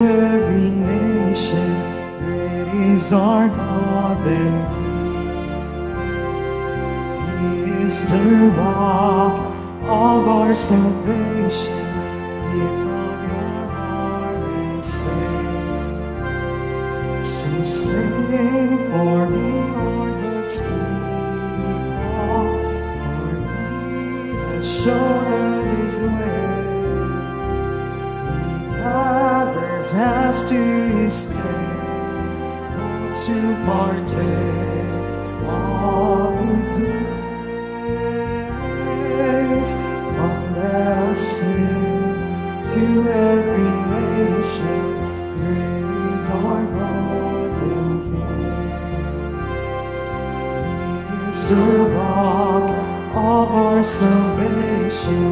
every nation, great is our God and He is the rock of our salvation. Lift up your heart and sing. So sing, for we are God's people, for He has shown us His ways. He gathers us to His table to partake of His grace. Come, let us sing to every nation. Great is our God and King. He is the rock of our salvation.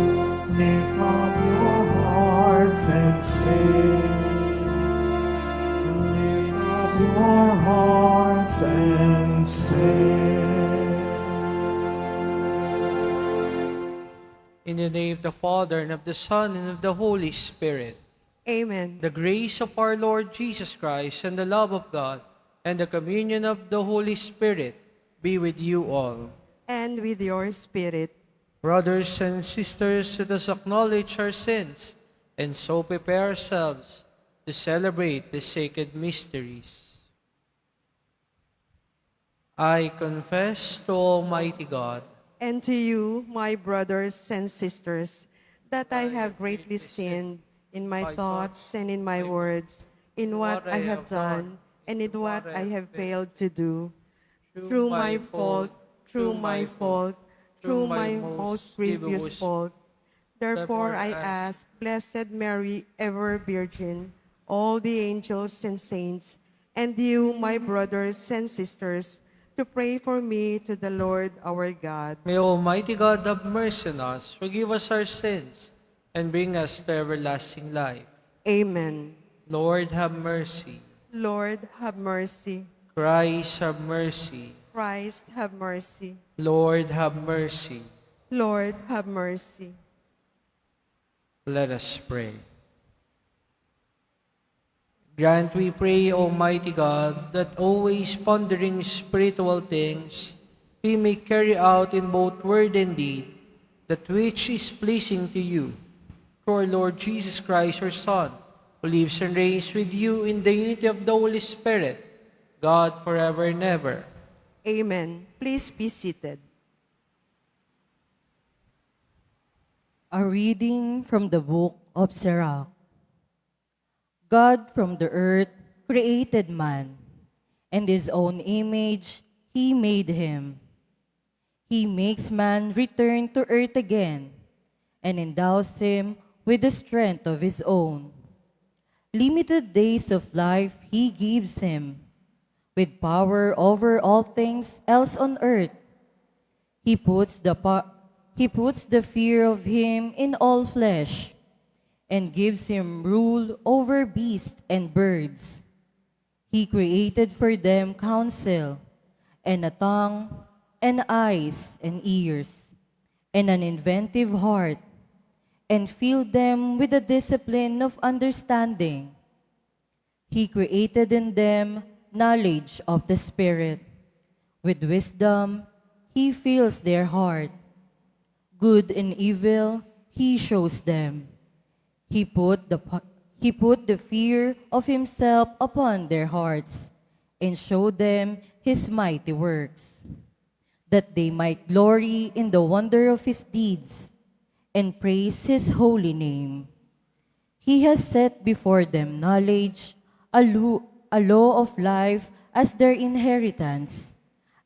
Lift up your hearts and sing. Lift up your hearts and sing. In the name of the Father, and of the Son, and of the Holy Spirit. Amen. The grace of our Lord Jesus Christ, and the love of God, and the communion of the Holy Spirit be with you all. And with your spirit. Brothers and sisters, let us acknowledge our sins, and so prepare ourselves to celebrate the sacred mysteries. I confess to Almighty God And to you, my brothers and sisters, that I have greatly sinned in my thoughts and in my words, in what I have done and in what I have failed to do. Through my fault, through my fault, through my most grievous fault. Therefore I ask, Blessed Mary, ever Virgin, all the angels and saints, and you, my brothers and sisters, to pray for me to the Lord our God. May Almighty God have mercy on us, forgive us our sins, and bring us to everlasting life. Amen. Lord, have mercy. Lord, have mercy. Christ, have mercy. Christ, have mercy. Lord, have mercy. Lord, have mercy. Let us pray. Grant, we pray, Almighty God, that always pondering spiritual things, we may carry out in both word and deed that which is pleasing to you. Through our Lord Jesus Christ, your Son, who lives and reigns with you in the unity of the Holy Spirit, God forever and ever. Amen. Please be seated. A reading from the book of Sirach. God from the earth created man, and his own image he made him. He makes man return to earth again, and endows him with the strength of his own. Limited days of life he gives him, with power over all things else on earth. He puts the fear of him in all flesh, and gives him rule over beasts and birds. He created for them counsel, and a tongue, and eyes, and ears, and an inventive heart, and filled them with the discipline of understanding. He created in them knowledge of the Spirit. With wisdom, he fills their heart. Good and evil, he shows them. He put the fear of himself upon their hearts, and showed them his mighty works, that they might glory in the wonder of his deeds, and praise his holy name. He has set before them knowledge, a law of life as their inheritance,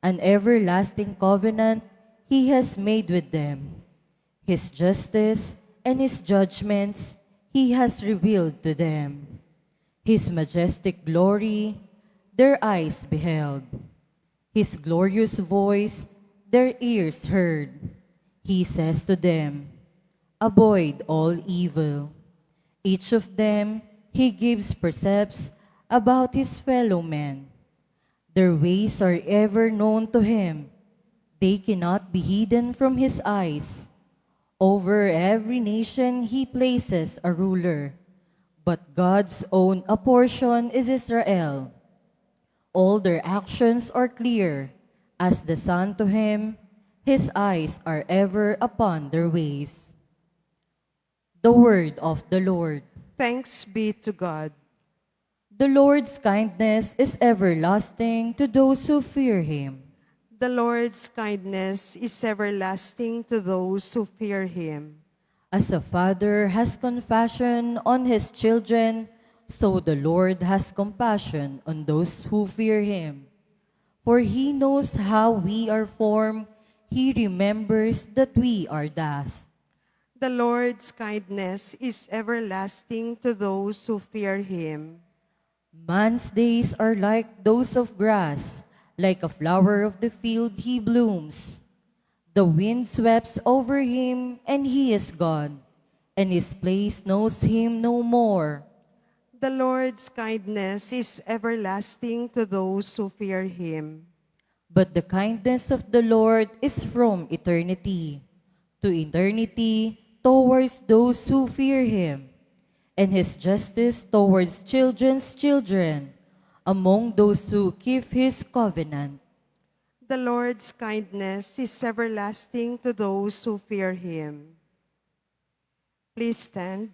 an everlasting covenant he has made with them. His justice and his judgments he has revealed to them. His majestic glory their eyes beheld. His glorious voice their ears heard. He says to them, avoid all evil. Each of them he gives precepts about his fellow men. Their ways are ever known to him. They cannot be hidden from his eyes. Over every nation he places a ruler, but God's own apportion is Israel. All their actions are clear. As the sun to him, his eyes are ever upon their ways. The word of the Lord. Thanks be to God. The Lord's kindness is everlasting to those who fear him. The Lord's kindness is everlasting to those who fear him. As a father has compassion on his children, so the Lord has compassion on those who fear him. For he knows how we are formed, he remembers that we are dust. The Lord's kindness is everlasting to those who fear him. Man's days are like those of grass, like a flower of the field he blooms. The wind sweeps over him, and he is gone, and his place knows him no more. The Lord's kindness is everlasting to those who fear him. But the kindness of the Lord is from eternity to eternity towards those who fear him, and his justice towards children's children, among those who keep his covenant. The Lord's kindness is everlasting to those who fear him. Please stand.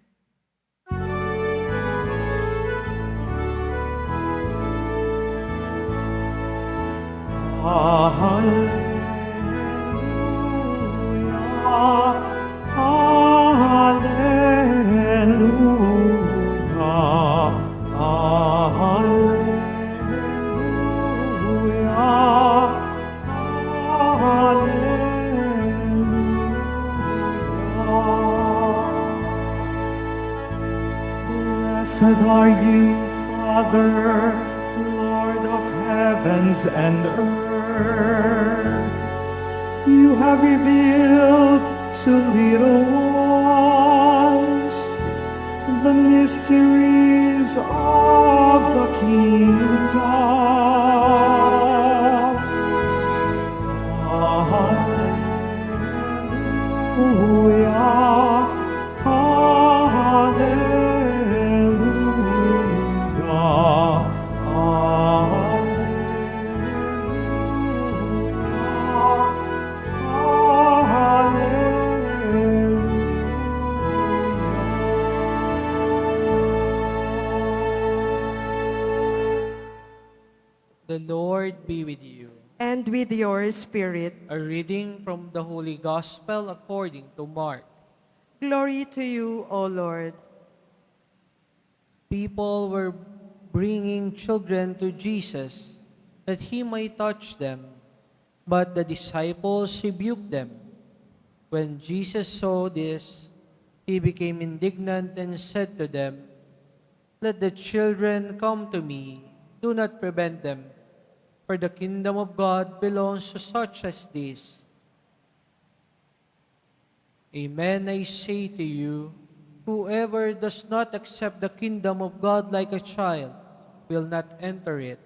Hallelujah, hallelujah, hallelujah. Blessed are you, Father, Lord of heavens and earth. You have revealed to little ones the mysteries of the kingdom. Hallelujah, hallelujah, The Lord be with you. And with your spirit. A reading from the Holy Gospel according to Mark. Glory to you, O Lord. People were bringing children to Jesus that he might touch them, but the disciples rebuked them. When Jesus saw this, he became indignant and said to them, "Let the children come to me, do not prevent them, for the kingdom of God belongs to such as this. Amen, I say to you, whoever does not accept the kingdom of God like a child will not enter it."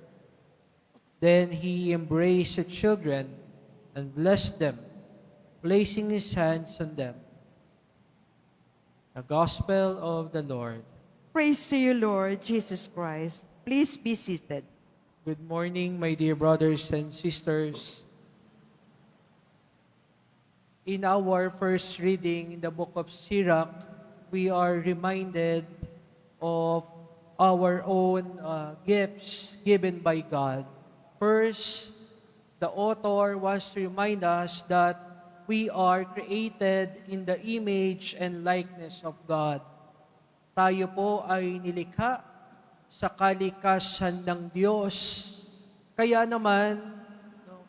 Then he embraced the children and blessed them, placing his hands on them. The Gospel of the Lord. Praise to you, Lord Jesus Christ. Please be seated. Good morning, my dear brothers and sisters. In our first reading in the book of Sirach, we are reminded of our own gifts given by God. First, the author wants to remind us that we are created in the image and likeness of God. Tayo po ay nilikha sa kalikasan ng Diyos. Kaya naman,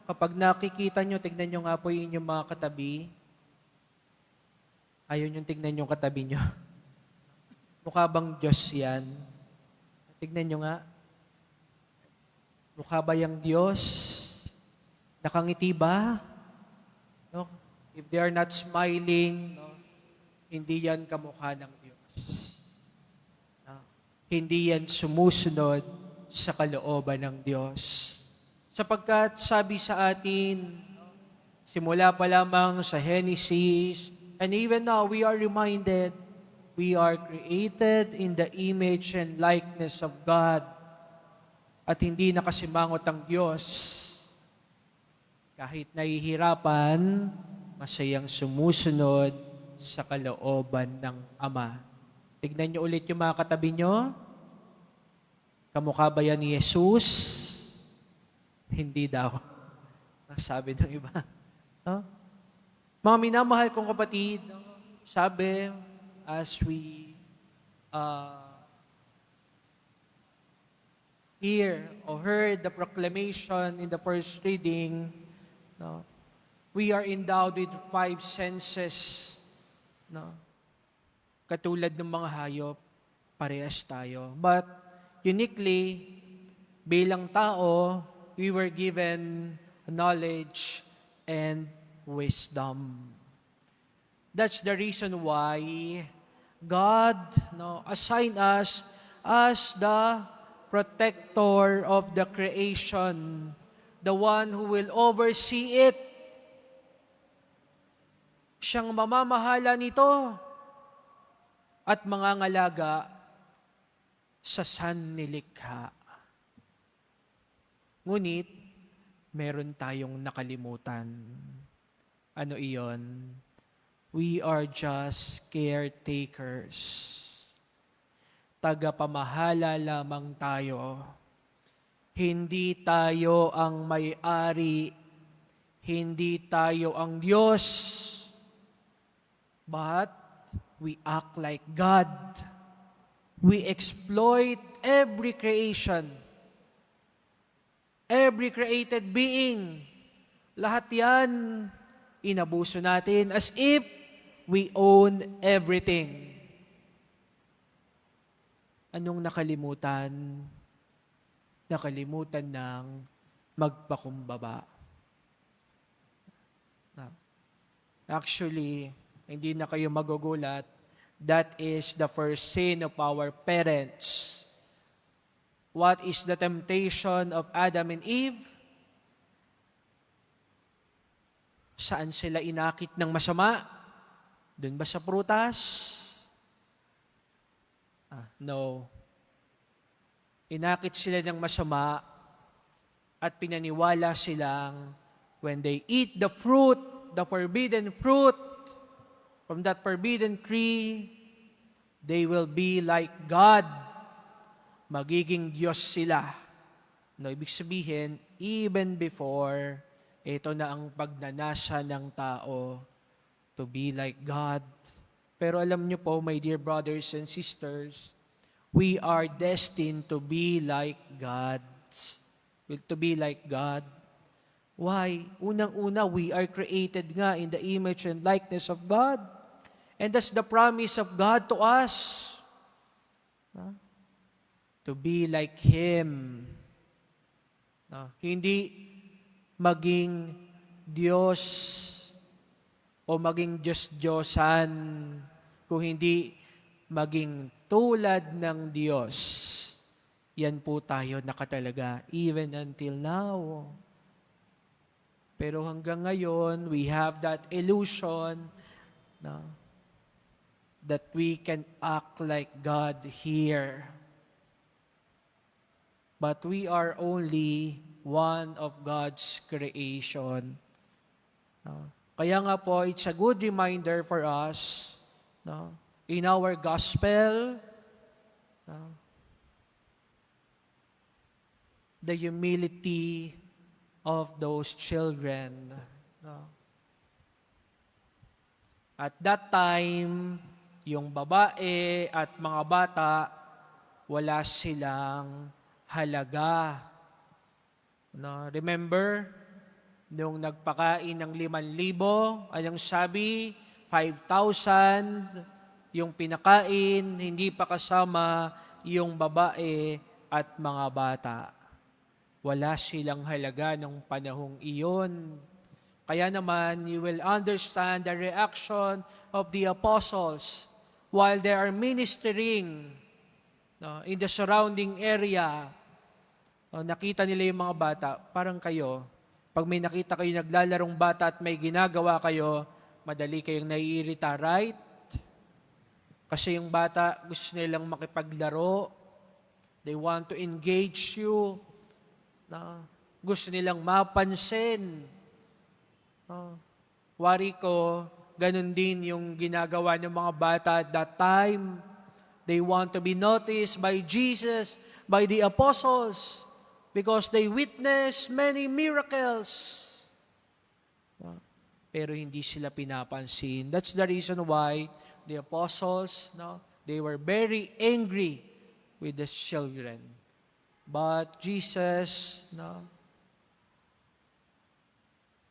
kapag nakikita nyo, tignan nyo nga po yung inyong mga katabi. Ayaw nyo tignan yung katabi nyo. Mukha bang Diyos yan? Tignan nyo nga. Mukha ba yung Diyos? Nakangiti ba? No? If they are not smiling, no, hindi yan kamukha ng Diyos. Hindi yan sumusunod sa kalooban ng Diyos. Sapagkat sabi sa atin, simula pa lamang sa Genesis, and even now we are reminded, We are created in the image and likeness of God. At hindi nakasimangot ang Diyos. Kahit nahihirapan, masayang sumusunod sa kalooban ng Ama. Tignan niyo ulit yung mga katabi niyo. Kamukha ba yan ni Jesus? Hindi daw. Nasabi ng iba. No? Mga minamahal kong kapatid, no? Sabi, as we hear or heard the proclamation in the first reading, no? We are endowed with 5 senses. No? Katulad ng mga hayop, parehas tayo. But uniquely, bilang tao, we were given knowledge and wisdom. That's the reason why God, no, assigned us as the protector of the creation, the one who will oversee it. Siyang mamamahala nito at mangangalaga sa sannilikha. Ngunit, meron tayong nakalimutan. Ano iyon? We are just caretakers. Tagapamahala lamang tayo. Hindi tayo ang may-ari. Hindi tayo ang Diyos. But we act like God. We exploit every creation. Every created being. Lahat yan, inabuso natin as if we own everything. Anong nakalimutan? Nakalimutan ng magpakumbaba. Actually, hindi na kayo magugulat. That is the first sin of our parents. What is the temptation of Adam and Eve? Saan sila inakit ng masama? Doon ba sa prutas? No. Inakit sila ng masama at pinaniwala silang when they eat the fruit, the forbidden fruit from that forbidden tree, they will be like God. Magiging Diyos sila. No, ibig sabihin, even before, ito na ang pagnanasa ng tao to be like God. Pero alam niyo po, my dear brothers and sisters, we are destined to be like God. To be like God. Why? Unang-una, we are created nga in the image and likeness of God. And that's the promise of God to us. To be like Him. Hindi maging Diyos o maging Diyos-Diyosan, kung hindi maging tulad ng Diyos. Yan po tayo nakatalaga, even until now. Pero hanggang ngayon, we have that illusion that we can act like God here. But we are only one of God's creation. Kaya nga po, it's a good reminder for us in our gospel, the humility of those children. At that time, yung babae at mga bata, wala silang halaga. Remember, nung nagpakain ng 5,000, anong sabi? 5,000 yung pinakain, hindi pa kasama yung babae at mga bata. Wala silang halaga ng panahong iyon. Kaya naman, you will understand the reaction of the apostles while they are ministering in the surrounding area. Nakita nila yung mga bata, parang kayo, pag may nakita kayo naglalarong bata at may ginagawa kayo, madali kayong naiirita, right? Kasi yung bata, gusto nilang makipaglaro. They want to engage you. Gusto nilang mapansin. Wari ko, ganun din yung ginagawa ng mga bata at that time. They want to be noticed by Jesus, by the apostles, because they witnessed many miracles. Pero hindi sila pinapansin. That's the reason why the apostles, they were very angry with the children. But Jesus,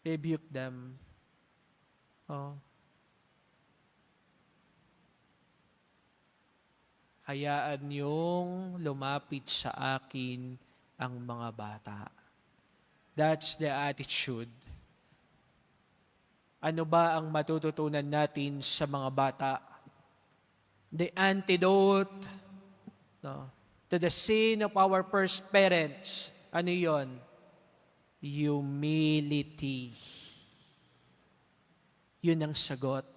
rebuked them. Hayaan niyong lumapit sa akin ang mga bata. That's the attitude. Ano ba ang matututunan natin sa mga bata? The antidote to the sin of our first parents. Ano yon? Humility. Yun ang sagot.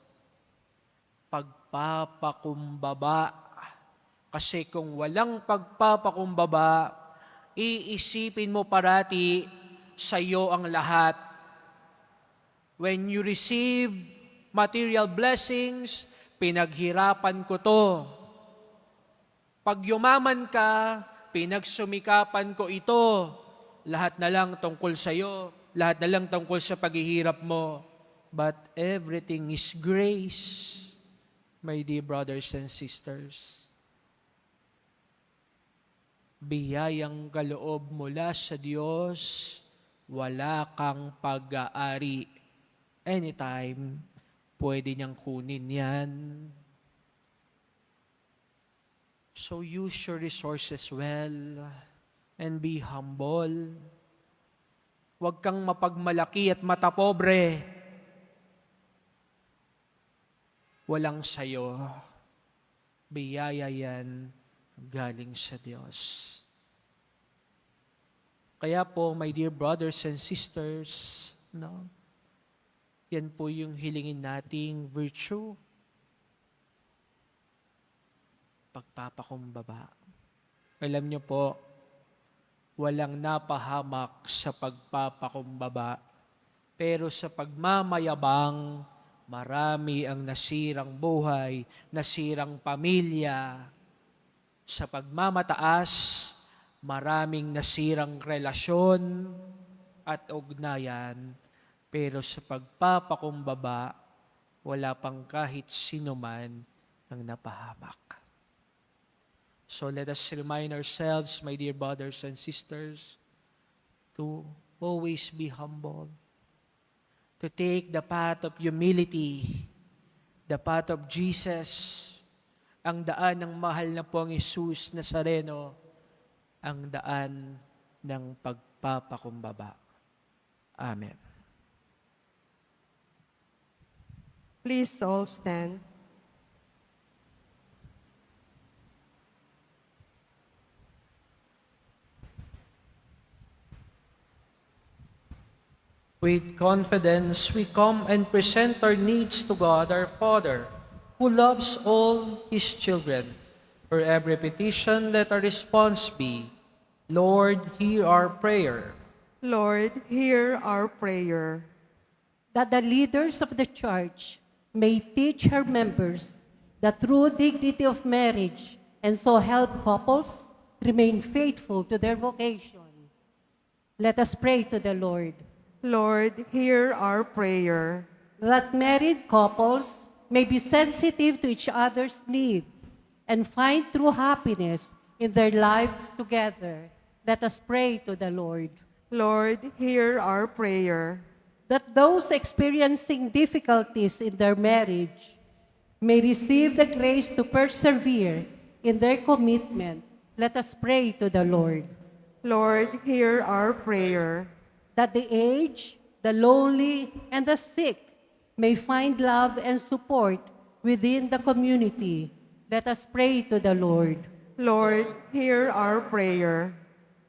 Pagpapakumbaba. Kasi kung walang pagpapakumbaba, iisipin mo parati sa iyo ang lahat. When you receive material blessings, pinaghirapan ko to. Pag yumaman ka, pinagsumikapan ko ito. Lahat na lang tungkol sa iyo, lahat na lang tungkol sa paghihirap mo. But everything is grace, my dear brothers and sisters. Biyayang kaloob mula sa Diyos, wala kang pag-aari. Anytime, pwede niyang kunin yan. So use your resources well and be humble. Huwag kang mapagmalaki at matapobre. Walang sayo. Biyaya yan galing sa Diyos. Kaya po, my dear brothers and sisters, yan po yung hilingin nating virtue. Pagpapakumbaba. Alam niyo po, walang napahamak sa pagpapakumbaba. Pero sa pagmamayabang, marami ang nasirang buhay, nasirang pamilya. Sa pagmamataas, maraming nasirang relasyon at ugnayan. Pero sa pagpapakumbaba, wala pang kahit sino man ang napahamak. So let us remind ourselves, my dear brothers and sisters, to always be humble, to take the path of humility, the path of Jesus, ang daan ng mahal na pong Jesus Nazareno, ang daan ng pagpapakumbaba. Amen. Please all stand. With confidence, we come and present our needs to God our Father, who loves all His children. For every petition, let our response be, Lord, hear our prayer. Lord, hear our prayer. That the leaders of the Church may teach her members the true dignity of marriage and so help couples remain faithful to their vocation. Let us pray to the Lord. Lord, hear our prayer. That married couples may be sensitive to each other's needs and find true happiness in their lives together. Let us pray to the Lord. Lord, hear our prayer. That those experiencing difficulties in their marriage may receive the grace to persevere in their commitment. Let us pray to the Lord. Lord, hear our prayer. That the aged, the lonely, and the sick may find love and support within the community. Let us pray to the Lord. Lord, hear our prayer.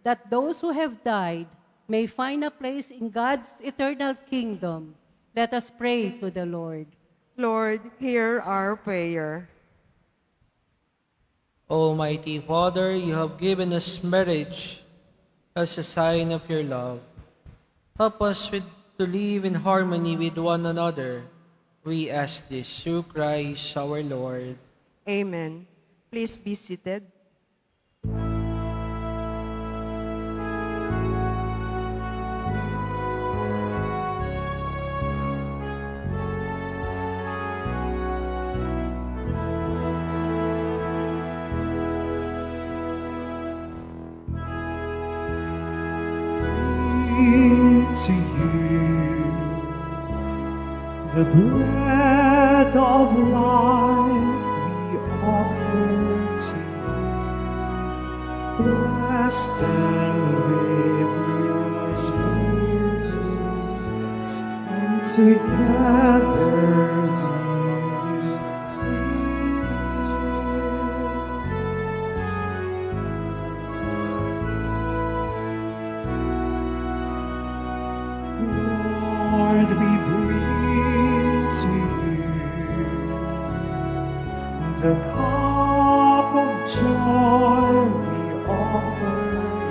That those who have died may find a place in God's eternal kingdom. Let us pray to the Lord. Lord, hear our prayer. Almighty Father, you have given us marriage as a sign of your love. Help us to live in harmony with one another. We ask this through Christ our Lord. Amen. Please be seated. To you, the bread of life we offer to you. Bless them with your spirit, and together Lord, we bring to you the cup of joy, we offer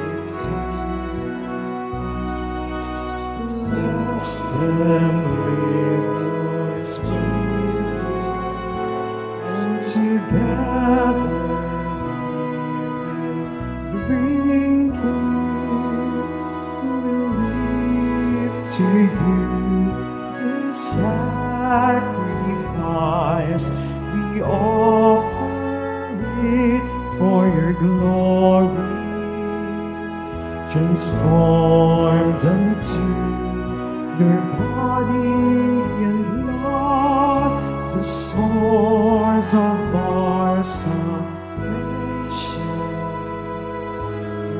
it to you. Bless them with your spirit, and together we will drink it. To you the sacrifice, we offer it for your glory, transformed unto your body and blood, the source of our salvation,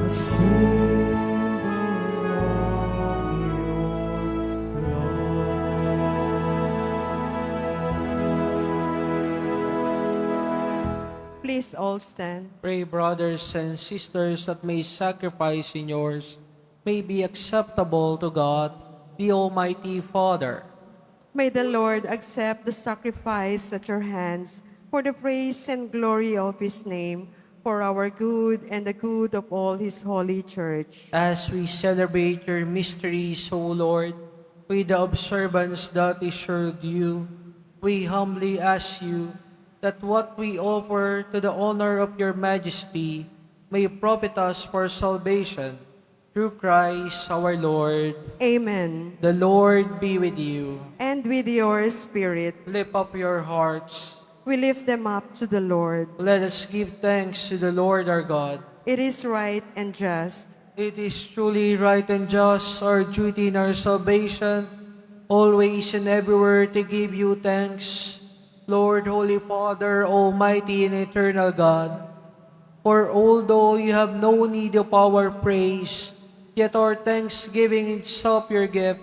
a symbol of your love. Please all stand. Pray, brothers and sisters, that my sacrifice in yours may be acceptable to God, the Almighty Father. May the Lord accept the sacrifice at your hands for the praise and glory of his name, for our good and the good of all his holy church. As we celebrate your mysteries, O Lord, with the observance that is your due, we humbly ask you that what we offer to the honor of your majesty may profit us for salvation. Through Christ our Lord. Amen. The Lord be with you. And with your spirit, Lift up your hearts. we lift them up to the Lord. Let us give thanks to the Lord our God. It is right and just. It is truly right and just, our duty and our salvation, always and everywhere to give you thanks, Lord, Holy Father, Almighty and Eternal God. For although you have no need of our praise, yet our thanksgiving itself your gift,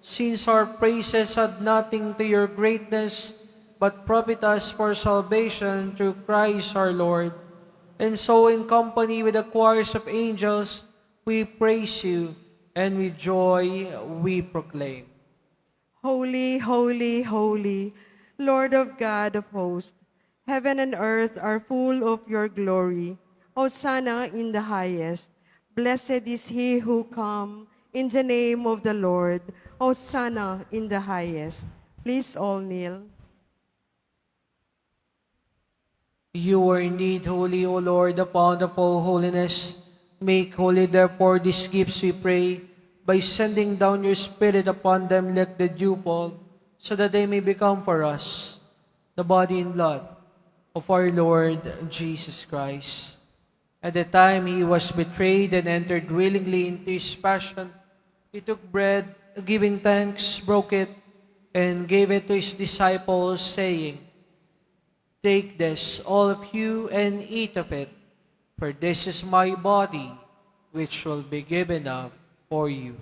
since our praises add nothing to your greatness, but profit us for salvation through Christ our Lord. And so in company with the choirs of angels, we praise you, and with joy we proclaim. Holy, holy, holy, Lord of God of hosts, heaven and earth are full of your glory. Hosanna in the highest. Blessed is he who comes in the name of the Lord. Hosanna in the highest. Please all kneel. You are indeed holy, O Lord, the fount of all holiness. Make holy, therefore, these gifts, we pray, by sending down your Spirit upon them like the dewfall, so that they may become for us the body and blood of our Lord Jesus Christ. At the time he was betrayed and entered willingly into his passion, he took bread, giving thanks, broke it, and gave it to his disciples, saying, "Take this, all of you, and eat of it, for this is my body, which will be given up for you."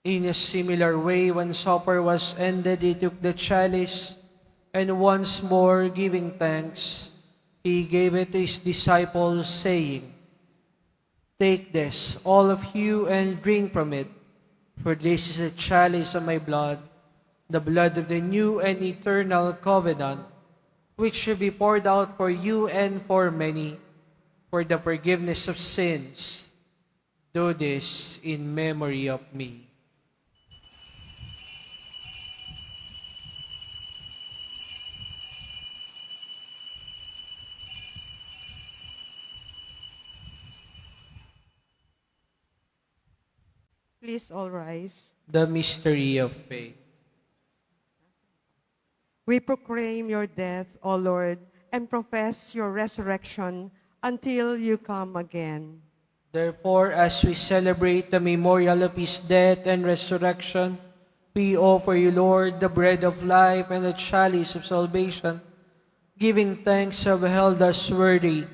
In a similar way, when supper was ended, he took the chalice, and once more giving thanks, He gave it to his disciples, saying, "Take this, all of you, and drink from it, for this is a chalice of my blood, the blood of the new and eternal covenant, which should be poured out for you and for many, for the forgiveness of sins. Do this in memory of me." Please all rise. The mystery of faith. We proclaim your death, O Lord, and profess your resurrection until you come again. Therefore, as we celebrate the memorial of his death and resurrection, we offer you, Lord, the bread of life and the chalice of salvation, giving thanks have held us worthy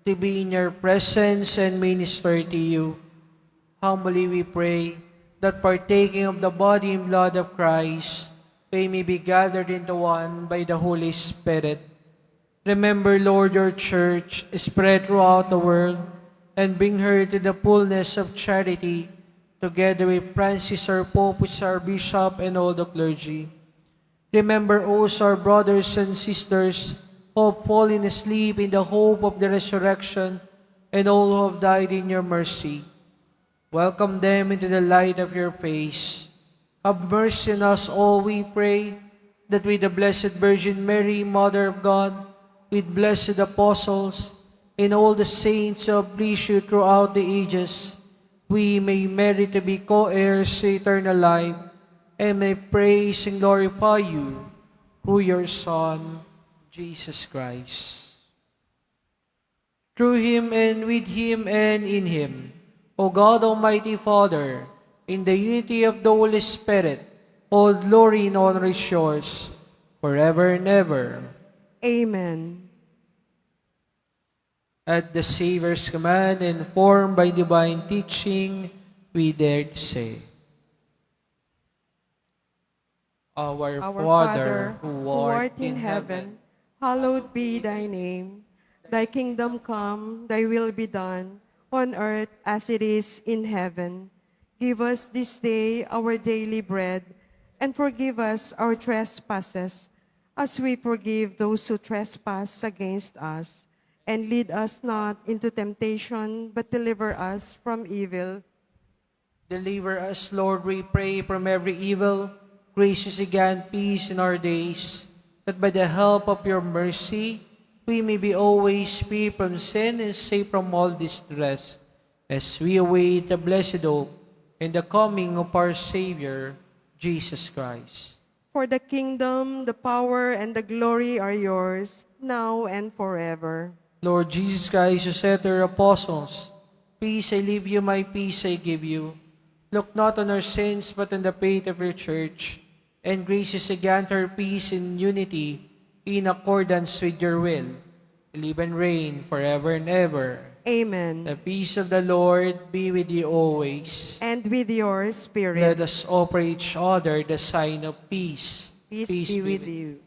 to be in your presence and minister to you. Humbly we pray that partaking of the body and blood of Christ, we may be gathered into one by the Holy Spirit. Remember, Lord, your church spread throughout the world, and bring her to the fullness of charity, together with Francis, our Pope, who is our Bishop, and all the clergy. Remember also our brothers and sisters who have fallen asleep in the hope of the resurrection, and all who have died in your mercy. Welcome them into the light of your face. Have mercy on us all, we pray, that with the Blessed Virgin Mary, Mother of God, with blessed apostles, and all the saints who have pleased you throughout the ages, we may merit to be co-heirs to eternal life, and may praise and glorify you through your Son, Jesus Christ. Through him, and with him, and in him, O God, Almighty Father, in the unity of the Holy Spirit, all glory and honor is yours, forever and ever. Amen. At the Savior's command, informed by divine teaching, we dare to say, Our Father, who art in heaven, hallowed be thy name. Thy kingdom come, thy will be done, on earth as it is in heaven. Give us this day our daily bread, and forgive us our trespasses, as we forgive those who trespass against us. And lead us not into temptation, but deliver us from evil. deliver us, Lord, we pray, from every evil. Graciously grant peace in our days, that by the help of your mercy, we may be always free from sin and safe from all distress, as we await the blessed hope and the coming of our Savior, Jesus Christ. For the kingdom, the power, and the glory are yours, now and forever. Lord Jesus Christ, who said to your apostles, "Peace I leave you, my peace I give you. Look not on our sins, but on the faith of your church, and graciously grant her peace and unity in accordance with your will, live and reign forever and ever." Amen. The peace of the Lord be with you always. And with your spirit. Let us offer each other the sign of peace. Peace be with you.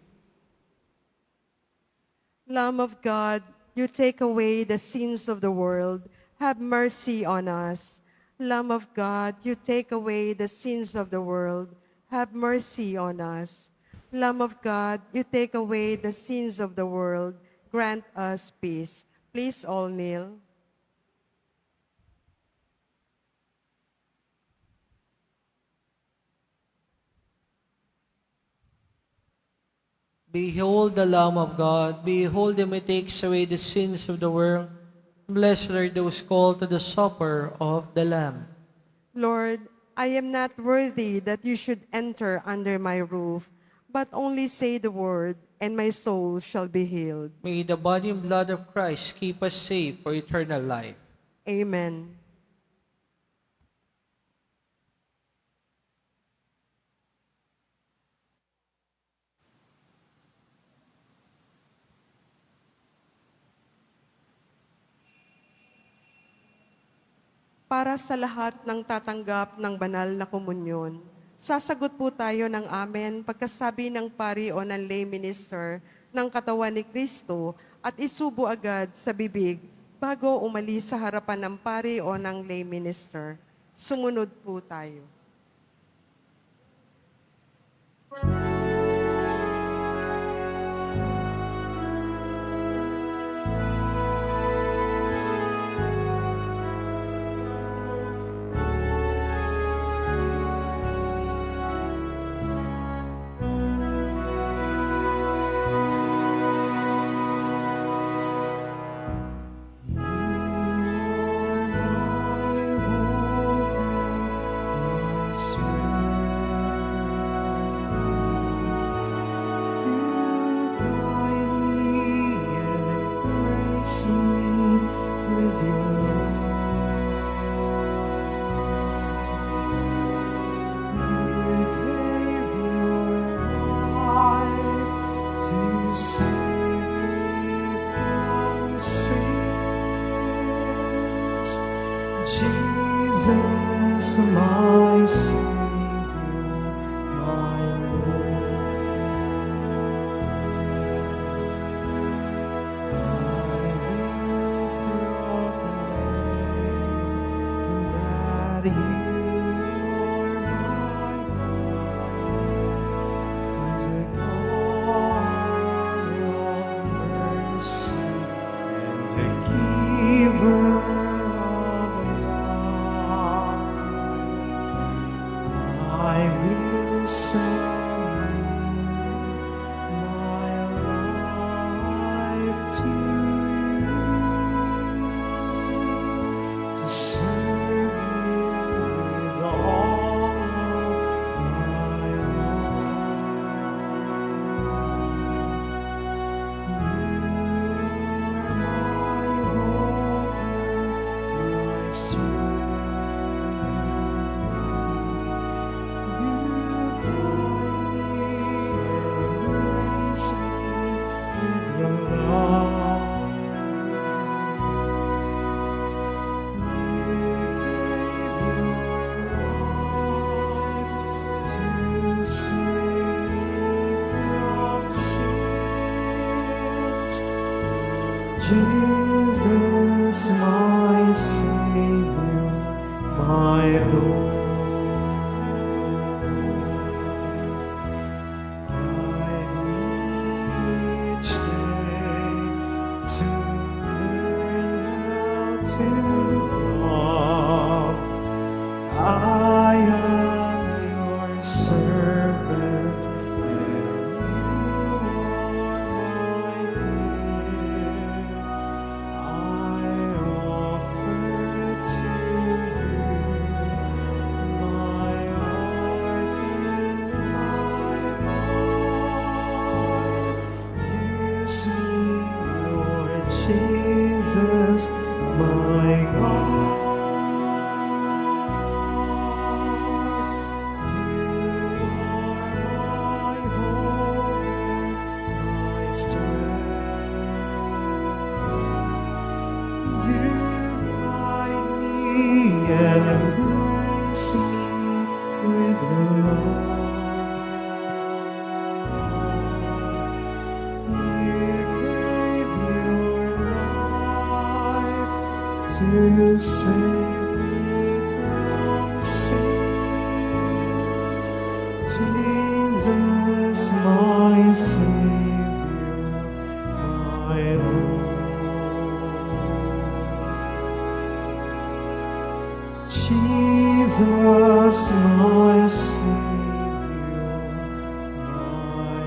Lamb of God, you take away the sins of the world. Have mercy on us. Lamb of God, you take away the sins of the world. Have mercy on us. Lamb of God, you take away the sins of the world. Grant us peace. Please all kneel. Behold the Lamb of God. Behold him who takes away the sins of the world. Blessed are those called to the supper of the Lamb. Lord, I am not worthy that you should enter under my roof, but only say the word, and my soul shall be healed. May the body and blood of Christ keep us safe for eternal life. Amen. Para sa lahat ng tatanggap ng banal na komunyon, sasagot po tayo ng amen pagkasabi ng pari o ng lay minister ng katawan ni Kristo at isubo agad sa bibig bago umalis sa harapan ng pari o ng lay minister. Sumunod po tayo. Jesus, my Savior, my Lord. I will proclaim that you Jesus, my Savior, my Lord. Guide me each day to learn how to love. I am your servant, and you are my gift. I offer to you my heart and my mind. Use me, Lord Jesus, my God. And embrace me with your love. You gave your life to save me from sins. Jesus, my Savior, my Lord. Jesus, my Savior, my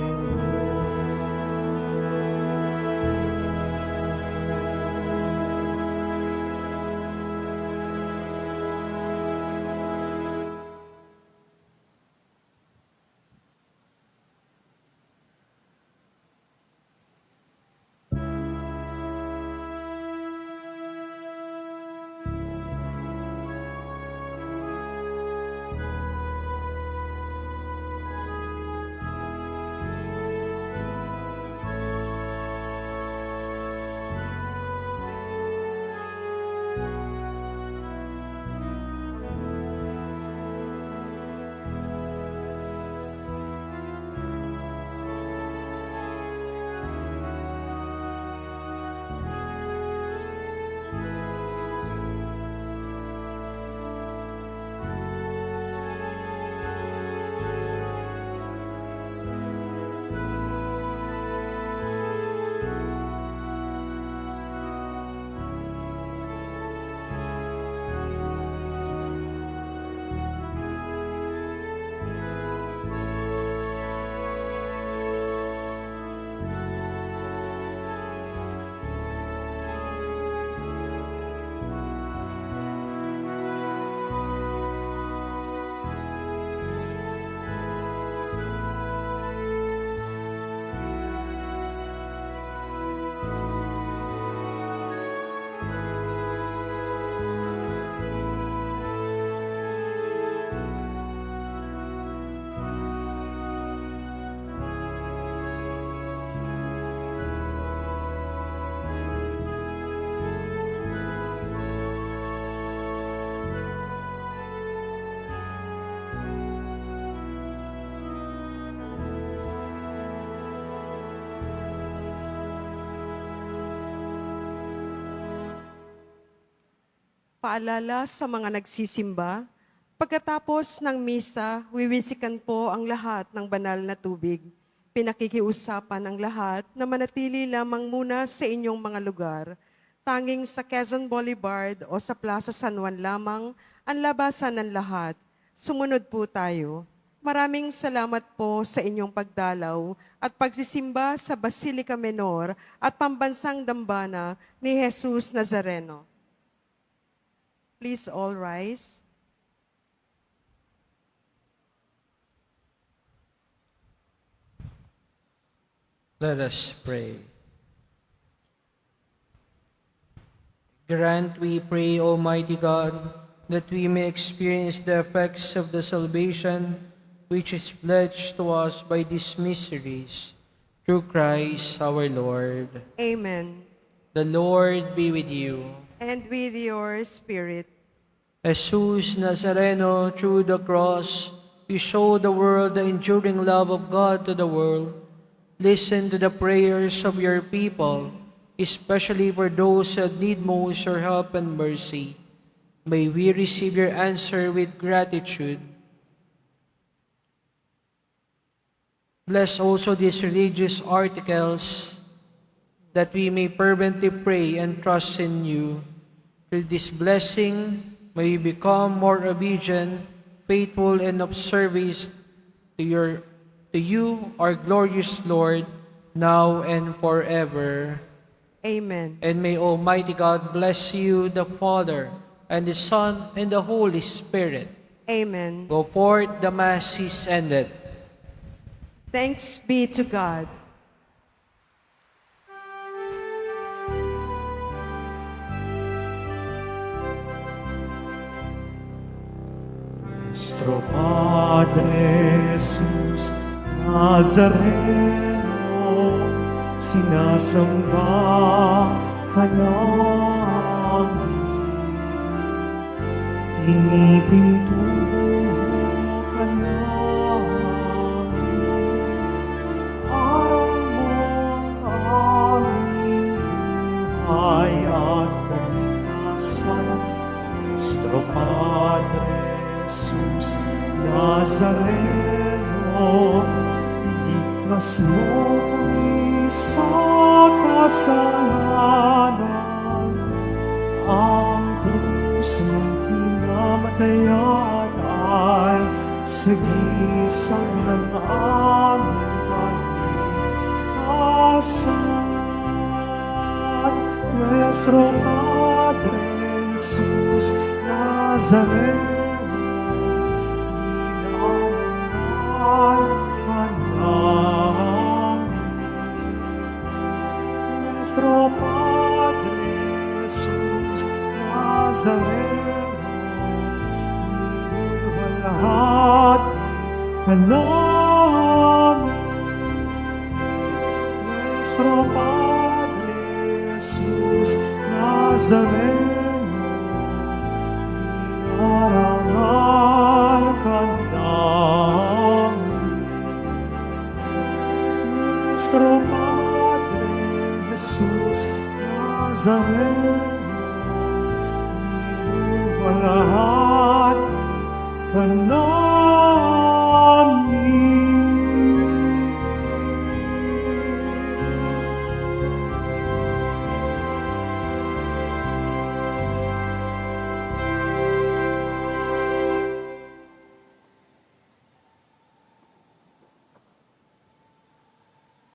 Paalala sa mga nagsisimba, pagkatapos ng misa, wiwisikan po ang lahat ng banal na tubig. Pinakikiusapan ang lahat na manatili lamang muna sa inyong mga lugar. Tanging sa Quezon Boulevard o sa Plaza San Juan lamang ang labasan ng lahat. Sumunod po tayo. Maraming salamat po sa inyong pagdalaw at pagsisimba sa Basilica Menor at Pambansang Dambana ni Jesus Nazareno. Please all rise. Let us pray. Grant, we pray, Almighty God, that we may experience the effects of the salvation which is pledged to us by these mysteries. Through Christ our Lord. Amen. The Lord be with you. And with your spirit. Jesus Nazareno, through the cross, you show the world the enduring love of God to the world. Listen to the prayers of your people, especially for those that need most your help and mercy. May we receive your answer with gratitude. Bless also these religious articles, that we may fervently pray and trust in you. Through this blessing, may we become more obedient, faithful, and of service to you, our glorious Lord, now and forever. Amen. And may Almighty God bless you, the Father, and the Son, and the Holy Spirit. Amen. Go forth, the Mass is ended. Thanks be to God. Nuestro Padre Jesus Nazareno, sinasamba ka namin. Pinipintuho ka namin. Araw mong aming buhay at kaligtasan. Nuestro Padre Jesus Nazareno, iligtas mo kami sa kasalanan. Ang krus mong kinamatayan ay sagisag ng aming kaligtasan. Nuestro Padre Jesus Nazareno, Nuestro Padre Jesus Nazareno, niluwalhati ka namin. Nuestro Padre Jesus Nazareno, dinarangal ka namin. Nuestro Padre Jesus Nazareno, niluwalhati ka namin.